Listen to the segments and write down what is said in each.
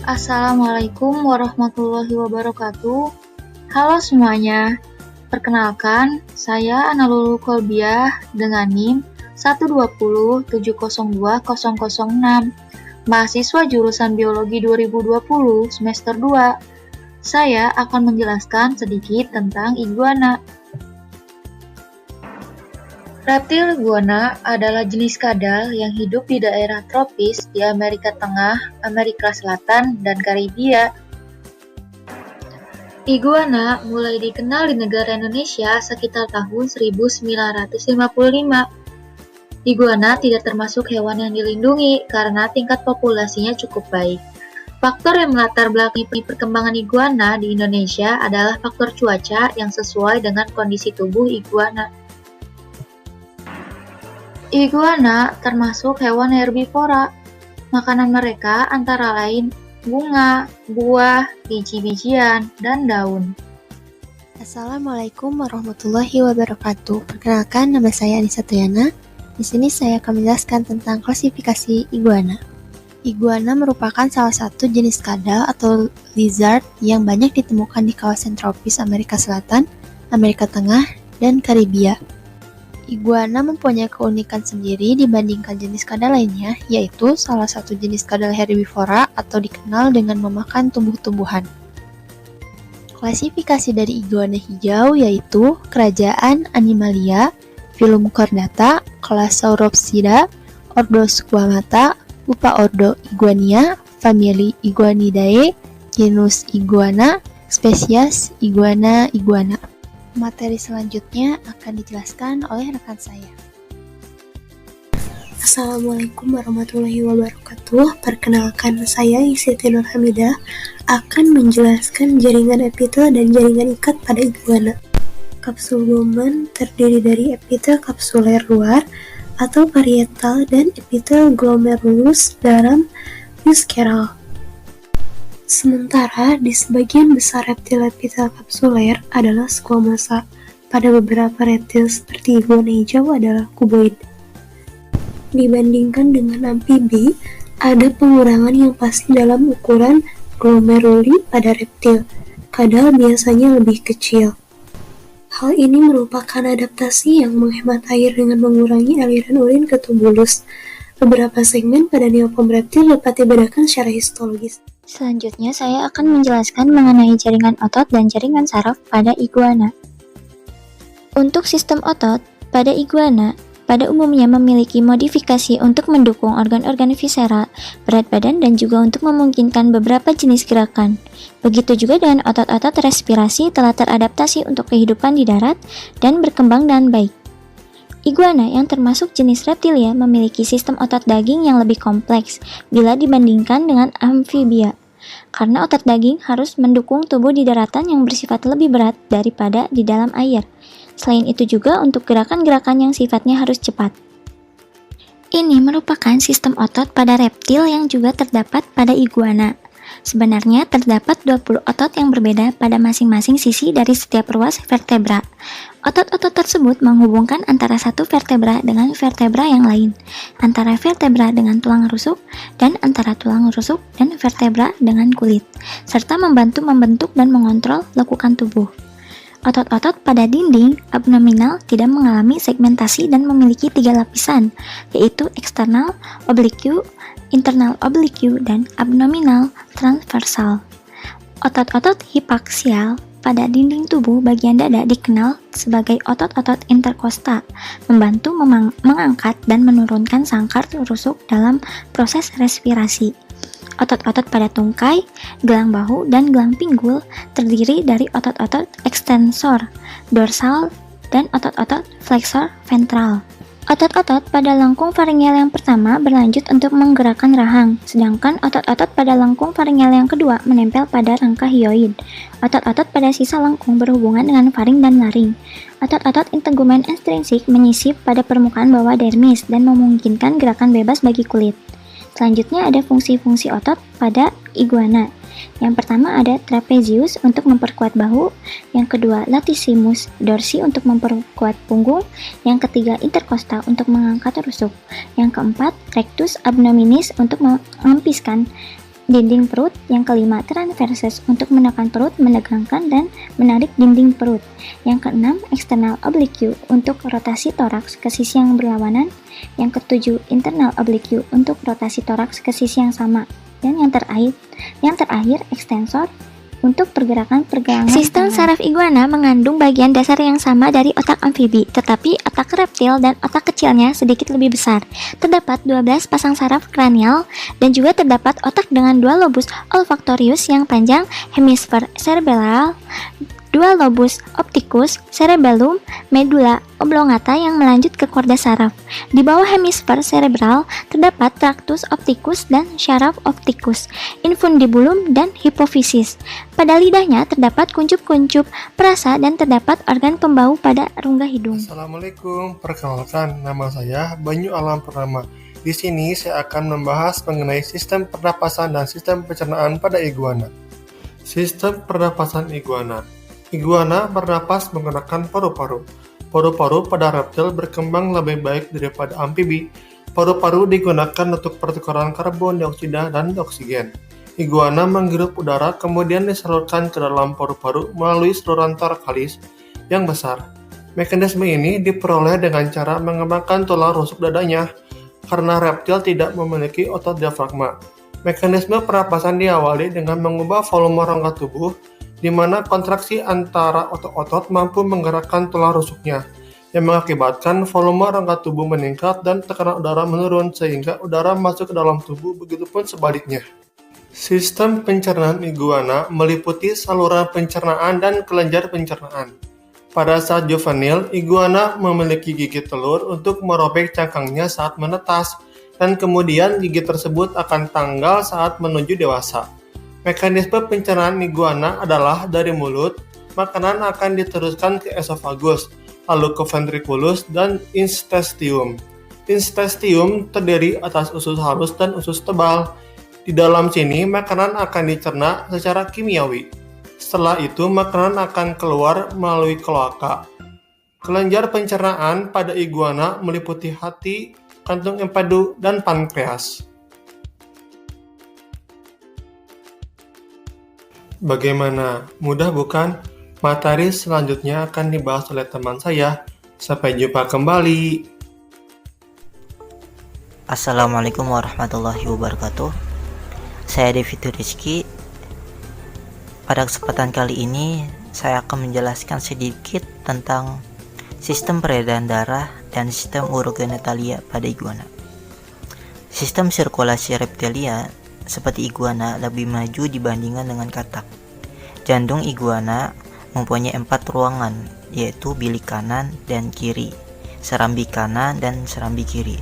Assalamualaikum warahmatullahi wabarakatuh. Halo semuanya, perkenalkan saya Ana Lulu Kolbiah dengan NIM 120702006, mahasiswa jurusan Biologi 2020 semester 2. Saya akan menjelaskan sedikit tentang iguana. Reptil iguana adalah jenis kadal yang hidup di daerah tropis di Amerika Tengah, Amerika Selatan, dan Karibia. Iguana mulai dikenal di negara Indonesia sekitar tahun 1955. Iguana tidak termasuk hewan yang dilindungi karena tingkat populasinya cukup baik. Faktor yang melatar belakangi perkembangan iguana di Indonesia adalah faktor cuaca yang sesuai dengan kondisi tubuh iguana. Iguana termasuk hewan herbivora. Makanan mereka antara lain bunga, buah, biji-bijian, dan daun. Assalamualaikum warahmatullahi wabarakatuh. Perkenalkan, nama saya Anissa Tuyana. Di sini saya akan menjelaskan tentang klasifikasi iguana. Iguana merupakan salah satu jenis kadal atau lizard yang banyak ditemukan di kawasan tropis Amerika Selatan, Amerika Tengah, dan Karibia. Iguana mempunyai keunikan sendiri dibandingkan jenis kadal lainnya, yaitu salah satu jenis kadal herbivora atau dikenal dengan memakan tumbuh-tumbuhan. Klasifikasi dari iguana hijau yaitu Kerajaan Animalia, Filum Chordata, kelas Sauropsida, ordo Squamata, Upaordo Iguania, famili Iguanidae, genus Iguana, spesies Iguana. Materi selanjutnya akan dijelaskan oleh rekan saya. Assalamualaikum warahmatullahi wabarakatuh. Perkenalkan, saya Siti Nur Hamidah akan menjelaskan jaringan epitel dan jaringan ikat pada iguana. Kapsul lumen terdiri dari epitel kapsuler luar atau parietal dan epitel glomerulus dalam euskera. Sementara di sebagian besar reptil epitel kapsuler adalah squamata. Pada beberapa reptil seperti iguana hijau adalah kuboid. Dibandingkan dengan amfibi, ada pengurangan yang pasti dalam ukuran glomeruli pada reptil. Kadal biasanya lebih kecil. Hal ini merupakan adaptasi yang menghemat air dengan mengurangi aliran urin ke tubulus. Beberapa segmen pada neopom reptil dapat dibedakan secara histologis. Selanjutnya, saya akan menjelaskan mengenai jaringan otot dan jaringan saraf pada iguana. Untuk sistem otot, pada iguana, pada umumnya memiliki modifikasi untuk mendukung organ-organ visceral, berat badan, dan juga untuk memungkinkan beberapa jenis gerakan. Begitu juga dengan otot-otot respirasi telah teradaptasi untuk kehidupan di darat dan berkembang dengan baik. Iguana yang termasuk jenis reptilia memiliki sistem otot daging yang lebih kompleks bila dibandingkan dengan amfibia, karena otot daging harus mendukung tubuh di daratan yang bersifat lebih berat daripada di dalam air. Selain itu juga untuk gerakan-gerakan yang sifatnya harus cepat. Ini merupakan sistem otot pada reptil yang juga terdapat pada iguana. Sebenarnya terdapat 20 otot yang berbeda pada masing-masing sisi dari setiap ruas vertebra. Otot-otot tersebut menghubungkan antara satu vertebra dengan vertebra yang lain, antara vertebra dengan tulang rusuk, dan antara tulang rusuk dan vertebra dengan kulit, serta membantu membentuk dan mengontrol lekukan tubuh. Otot-otot pada dinding abdominal tidak mengalami segmentasi dan memiliki 3 lapisan, yaitu eksternal oblique, internal oblique, dan abdominal transversal. Otot-otot hipaksial pada dinding tubuh bagian dada dikenal sebagai otot-otot interkosta, membantu mengangkat dan menurunkan sangkar rusuk dalam proses respirasi. Otot-otot pada tungkai, gelang bahu, dan gelang pinggul terdiri dari otot-otot ekstensor, dorsal, dan otot-otot flexor ventral. Otot-otot pada lengkung faringeal yang pertama berlanjut untuk menggerakkan rahang, sedangkan otot-otot pada lengkung faringeal yang kedua menempel pada rangka hyoid. Otot-otot pada sisa lengkung berhubungan dengan faring dan laring. Otot-otot integumen ekstrinsik menyisip pada permukaan bawah dermis dan memungkinkan gerakan bebas bagi kulit. Selanjutnya ada fungsi-fungsi otot pada iguana. Yang pertama ada trapezius untuk memperkuat bahu, yang kedua latissimus dorsi untuk memperkuat punggung, yang ketiga intercosta untuk mengangkat rusuk, yang keempat rectus abdominis untuk mengempiskan dinding perut. Yang kelima, transversus untuk menekan perut, menegangkan, dan menarik dinding perut. Yang keenam, external oblique untuk rotasi toraks ke sisi yang berlawanan. Yang ketujuh, internal oblique untuk rotasi toraks ke sisi yang sama. Dan yang terakhir extensor untuk pergerakan-pergerakan. Sistem saraf iguana mengandung bagian dasar yang sama dari otak amfibi, tetapi otak reptil dan otak kecilnya sedikit lebih besar. Terdapat 12 pasang saraf kranial dan juga terdapat otak dengan 2 lobus olfaktorius yang panjang, hemisfer cerebral, 2 lobus opticus, cerebellum, medulla oblongata yang melanjut ke korda saraf. Di bawah hemisfer cerebral terdapat tractus opticus dan syaraf opticus, infundibulum dan hipofisis. Pada lidahnya terdapat kuncup-kuncup perasa dan terdapat organ pembau pada rongga hidung. Assalamualaikum, perkenalkan nama saya Banyu Alam Purnama. Di sini saya akan membahas mengenai sistem pernapasan dan sistem pencernaan pada iguana. Sistem pernapasan iguana. Iguana bernapas menggunakan paru-paru. Paru-paru pada reptil berkembang lebih baik daripada amfibi. Paru-paru digunakan untuk pertukaran karbon dioksida dan oksigen. Iguana menghirup udara kemudian disalurkan ke dalam paru-paru melalui saluran torakalis yang besar. Mekanisme ini diperoleh dengan cara mengembangkan tulang rusuk dadanya karena reptil tidak memiliki otot diafragma. Mekanisme pernapasan diawali dengan mengubah volume rongga tubuh di mana kontraksi antara otot-otot mampu menggerakkan tulang rusuknya, yang mengakibatkan volume rongga tubuh meningkat dan tekanan udara menurun sehingga udara masuk ke dalam tubuh, begitupun sebaliknya. Sistem pencernaan iguana meliputi saluran pencernaan dan kelenjar pencernaan. Pada saat juvenil, iguana memiliki gigi telur untuk merobek cangkangnya saat menetas, dan kemudian gigi tersebut akan tanggal saat menuju dewasa. Mekanisme pencernaan iguana adalah dari mulut, makanan akan diteruskan ke esofagus, lalu ke ventriculus dan intestinium. Intestinium terdiri atas usus halus dan usus tebal. Di dalam sini, makanan akan dicerna secara kimiawi. Setelah itu, makanan akan keluar melalui kloaka. Kelenjar pencernaan pada iguana meliputi hati, kantung empedu, dan pankreas. Bagaimana? Mudah bukan? Materi selanjutnya akan dibahas oleh teman saya. Sampai jumpa kembali. Assalamualaikum warahmatullahi wabarakatuh. Saya Devi Rizky. Pada kesempatan kali ini, saya akan menjelaskan sedikit tentang sistem peredaran darah dan sistem urogenitalia pada iguana. Sistem sirkulasi reptilia seperti iguana lebih maju dibandingkan dengan katak. Jantung iguana mempunyai 4 ruangan, yaitu bilik kanan dan kiri, serambi kanan dan serambi kiri.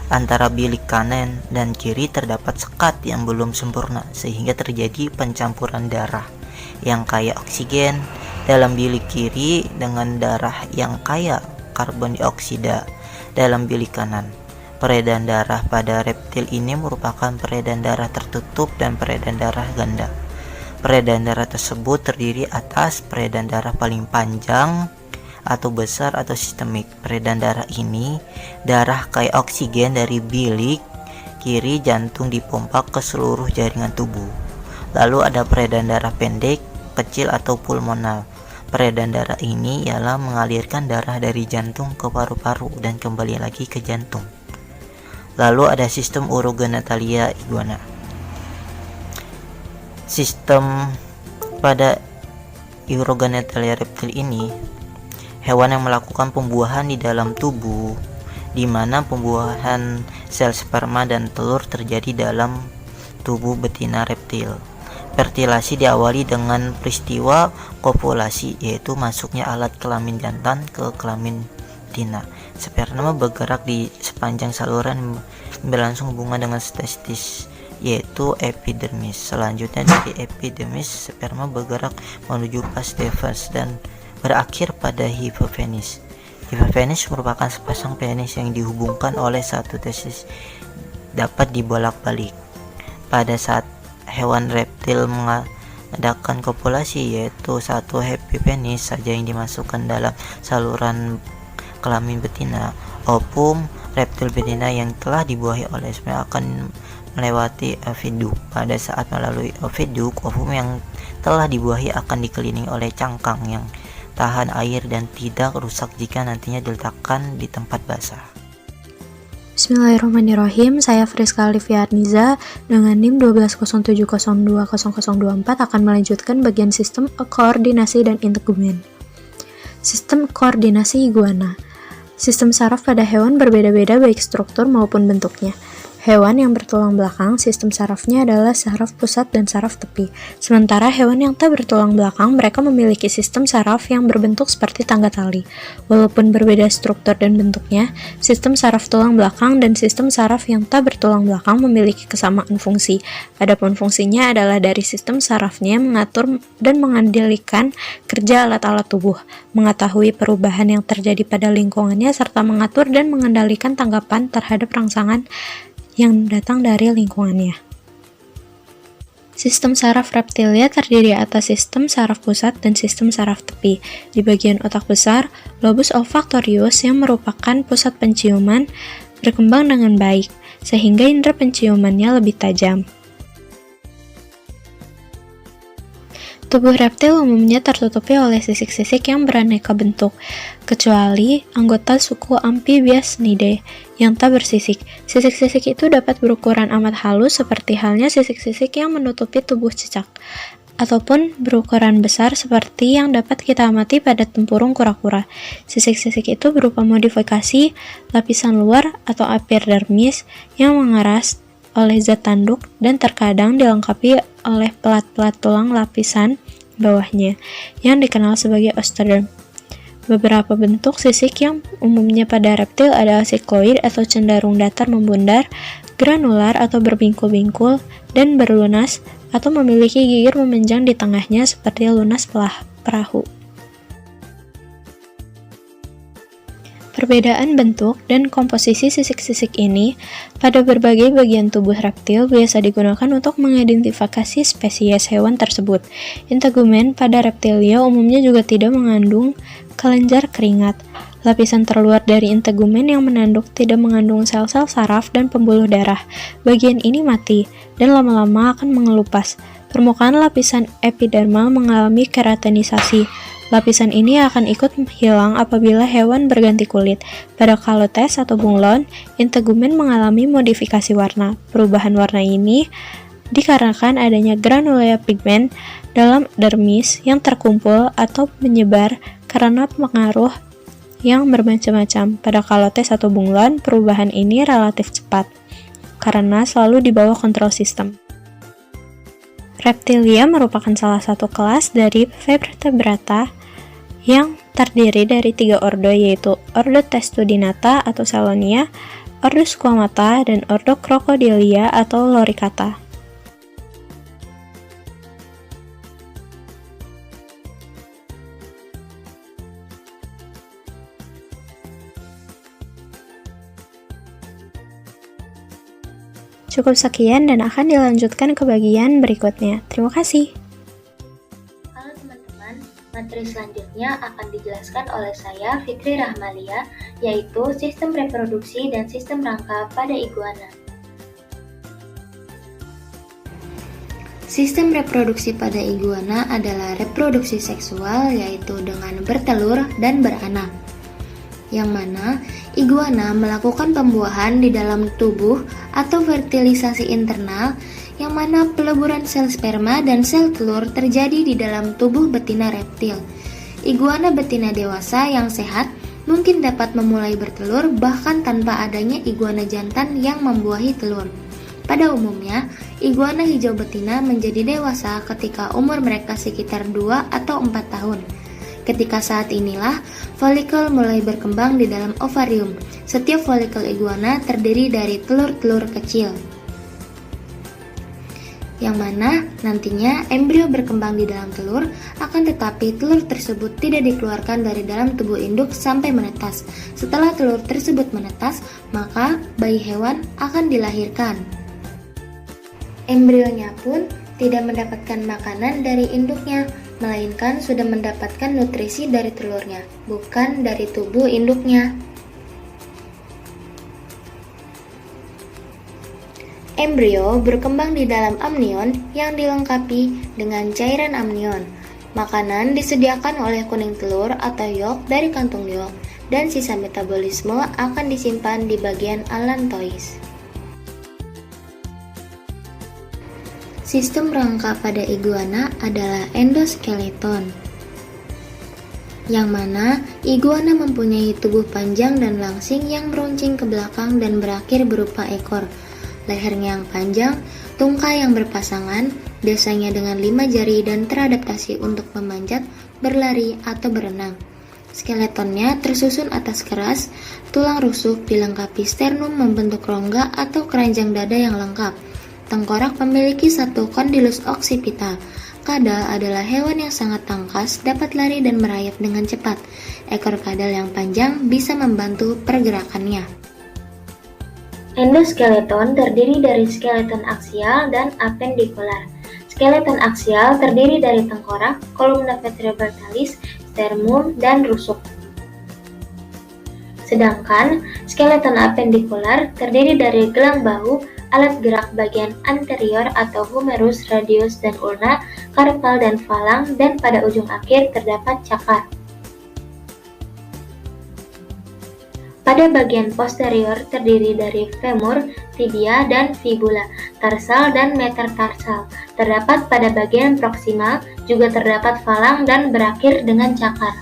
Antara bilik kanan dan kiri terdapat sekat yang belum sempurna sehingga terjadi pencampuran darah yang kaya oksigen dalam bilik kiri dengan darah yang kaya karbon dioksida dalam bilik kanan. Peredaran darah pada reptil ini merupakan peredaran darah tertutup dan peredaran darah ganda. Peredaran darah tersebut terdiri atas peredaran darah paling panjang atau besar atau sistemik. Peredaran darah ini darah kaya oksigen dari bilik kiri jantung dipompa ke seluruh jaringan tubuh. Lalu ada peredaran darah pendek, kecil atau pulmonal. Peredaran darah ini ialah mengalirkan darah dari jantung ke paru-paru dan kembali lagi ke jantung. Lalu ada sistem urogenitalia iguana. Sistem pada urogenitalia reptil ini, hewan yang melakukan pembuahan di dalam tubuh, di mana pembuahan sel sperma dan telur terjadi dalam tubuh betina reptil. Fertilasi diawali dengan peristiwa kopulasi, yaitu masuknya alat kelamin jantan ke kelamin betina. Sperma bergerak di sepanjang saluran berlangsung hubungan dengan testis, yaitu epidermis. Selanjutnya dari epidermis, sperma bergerak menuju vas deferens dan berakhir pada hipopenis. Hipopenis merupakan sepasang penis yang dihubungkan oleh satu testis dapat dibolak-balik. Pada saat hewan reptil mengadakan kopulasi, yaitu satu epipenis saja yang dimasukkan dalam saluran kelamin betina. Ovum reptil betina yang telah dibuahi oleh sperma akan melewati oviduk. Pada saat melalui oviduk, ovum yang telah dibuahi akan dikelilingi oleh cangkang yang tahan air dan tidak rusak jika nantinya diletakkan di tempat basah. Bismillahirrahmanirrahim, saya Friska Alifiarniza dengan NIM 1207020024 akan melanjutkan bagian sistem koordinasi dan integumen. Sistem koordinasi iguana. Sistem saraf pada hewan berbeda-beda baik struktur maupun bentuknya. Hewan yang bertulang belakang, sistem sarafnya adalah saraf pusat dan saraf tepi. Sementara hewan yang tak bertulang belakang, mereka memiliki sistem saraf yang berbentuk seperti tangga tali. Walaupun berbeda struktur dan bentuknya, sistem saraf tulang belakang dan sistem saraf yang tak bertulang belakang memiliki kesamaan fungsi. Adapun fungsinya adalah dari sistem sarafnya mengatur dan mengendalikan kerja alat-alat tubuh, mengetahui perubahan yang terjadi pada lingkungannya, serta mengatur dan mengendalikan tanggapan terhadap rangsangan yang datang dari lingkungannya. Sistem saraf reptilia terdiri atas sistem saraf pusat dan sistem saraf tepi. Di bagian otak besar, lobus olfaktorius yang merupakan pusat penciuman berkembang dengan baik, sehingga indera penciumannya lebih tajam. Tubuh reptil umumnya tertutupi oleh sisik-sisik yang beraneka bentuk, kecuali anggota suku Amphibiasnidae yang tak bersisik. Sisik-sisik itu dapat berukuran amat halus seperti halnya sisik-sisik yang menutupi tubuh cicak, ataupun berukuran besar seperti yang dapat kita amati pada tempurung kura-kura. Sisik-sisik itu berupa modifikasi lapisan luar atau epidermis yang mengeras oleh zat tanduk dan terkadang dilengkapi oleh pelat-pelat tulang lapisan bawahnya yang dikenal sebagai osteoderm. Beberapa bentuk sisik yang umumnya pada reptil adalah sikloid atau cenderung datar membundar, granular atau berbingkul-bingkul, dan berlunas atau memiliki gigir memanjang di tengahnya seperti lunas perahu. Perbedaan bentuk dan komposisi sisik-sisik ini pada berbagai bagian tubuh reptil biasa digunakan untuk mengidentifikasi spesies hewan tersebut. Integumen pada reptilia umumnya juga tidak mengandung kelenjar keringat. Lapisan terluar dari integumen yang menanduk tidak mengandung sel-sel saraf dan pembuluh darah. Bagian ini mati dan lama-lama akan mengelupas. Permukaan lapisan epidermal mengalami keratinisasi. Lapisan ini akan ikut hilang apabila hewan berganti kulit. Pada kalotes atau bunglon, integumen mengalami modifikasi warna. Perubahan warna ini dikarenakan adanya granula pigmen dalam dermis yang terkumpul atau menyebar karena pengaruh yang bermacam-macam. Pada kalotes atau bunglon, perubahan ini relatif cepat karena selalu di bawah kontrol sistem. Reptilia merupakan salah satu kelas dari vertebrata yang terdiri dari 3 ordo, yaitu ordo Testudinata atau Selonia, ordo Squamata, dan ordo Crocodilia atau Loricata. Cukup sekian dan akan dilanjutkan ke bagian berikutnya. Terima kasih. Halo teman-teman, materi selanjutnya akan dijelaskan oleh saya, Fitri Rahmalia, yaitu sistem reproduksi dan sistem rangka pada iguana. Sistem reproduksi pada iguana adalah reproduksi seksual, yaitu dengan bertelur dan beranak, yang mana iguana melakukan pembuahan di dalam tubuh atau fertilisasi internal, yang mana peleburan sel sperma dan sel telur terjadi di dalam tubuh betina reptil. Iguana betina dewasa yang sehat mungkin dapat memulai bertelur bahkan tanpa adanya iguana jantan yang membuahi telur. Pada umumnya, iguana hijau betina menjadi dewasa ketika umur mereka sekitar 2 atau 4 tahun. Ketika saat inilah, folikel mulai berkembang di dalam ovarium. Setiap folikel iguana terdiri dari telur-telur kecil, yang mana nantinya embrio berkembang di dalam telur, akan tetapi telur tersebut tidak dikeluarkan dari dalam tubuh induk sampai menetas. Setelah telur tersebut menetas, maka bayi hewan akan dilahirkan. Embrionya pun tidak mendapatkan makanan dari induknya, melainkan sudah mendapatkan nutrisi dari telurnya, bukan dari tubuh induknya. Embrio berkembang di dalam amnion yang dilengkapi dengan cairan amnion. Makanan disediakan oleh kuning telur atau yolk dari kantung yolk, dan sisa metabolisme akan disimpan di bagian allantois. Sistem rangka pada iguana adalah endoskeleton, yang mana iguana mempunyai tubuh panjang dan langsing yang meruncing ke belakang dan berakhir berupa ekor, lehernya yang panjang, tungkai yang berpasangan, biasanya dengan 5 jari dan teradaptasi untuk memanjat, berlari, atau berenang. Skeletonnya tersusun atas keras, tulang rusuk dilengkapi sternum membentuk rongga atau keranjang dada yang lengkap. Tengkorak memiliki satu kondilus occipita. Kadal adalah hewan yang sangat tangkas, dapat lari dan merayap dengan cepat. Ekor kadal yang panjang bisa membantu pergerakannya. Endoskeleton terdiri dari skeleton aksial dan apendikular. Skeleton aksial terdiri dari tengkorak, kolumna vertebralis, sternum, dan rusuk. Sedangkan skeleton apendikular terdiri dari gelang bahu, alat gerak bagian anterior atau humerus, radius, dan ulna, karpal dan falang, dan pada ujung akhir terdapat cakar. Pada bagian posterior terdiri dari femur, tibia, dan fibula, tarsal, dan metatarsal. Terdapat pada bagian proksimal, juga terdapat falang dan berakhir dengan cakar.